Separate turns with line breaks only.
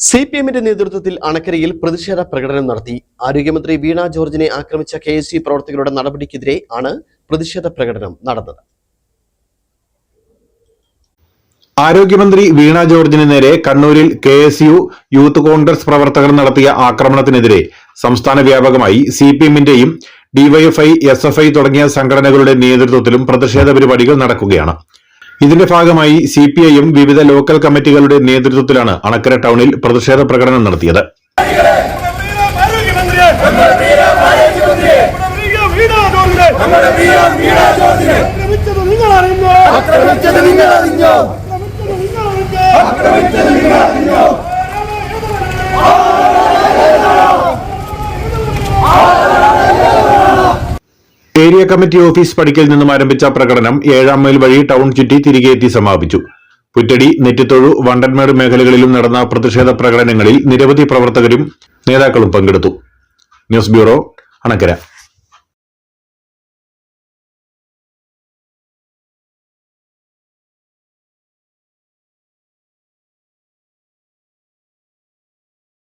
സിപിഎമ്മിന്റെ നേതൃത്വത്തിൽ അണക്കരയിൽ പ്രതിഷേധ പ്രകടനം നടത്തി. ആരോഗ്യമന്ത്രി വീണ ജോർജിനെ ആക്രമിച്ച കെഎസ്യു പ്രവർത്തകരുടെ നടപടിക്കെതിരെ ആണ് പ്രതിഷേധ പ്രകടനം നടന്നത്.
ആരോഗ്യമന്ത്രി വീണ ജോർജിന് നേരെ കണ്ണൂരിൽ കെഎസ്യു യൂത്ത് കോൺഗ്രസ് പ്രവർത്തകർ നടത്തിയ ആക്രമണത്തിനെതിരെ സംസ്ഥാന വ്യാപകമായി സിപിഎമ്മിന്റെയും ഡിവൈഎഫ്ഐ, എസ്എഫ്ഐ തുടങ്ങിയ സംഘടനകളുടെ നേതൃത്വത്തിലും പ്രതിഷേധ പരിപാടികൾ നടക്കുകയാണ്. ഇതിന്റെ ഭാഗമായി സിപിഐഎം വിവിധ ലോക്കൽ കമ്മിറ്റികളുടെ നേതൃത്വത്തിലാണ് അണക്കര ടൗണിൽ പ്രതിഷേധ പ്രകടനം നടത്തിയത്. ഏരിയ കമ്മിറ്റി ഓഫീസ് പടിക്കൽ നിന്നും ആരംഭിച്ച പ്രകടനം 7-ാം മൈൽ വഴി ടൗൺ ചുറ്റി തിരികെ എത്തി സമാപിച്ചു. പുറ്റടി, നെറ്റിത്തൊഴു, വണ്ടൻമേട് മേഖലകളിലും നടന്ന പ്രതിഷേധ പ്രകടനങ്ങളിൽ നിരവധി പ്രവർത്തകരും നേതാക്കളും പങ്കെടുത്തു. News bureau, Anakkara.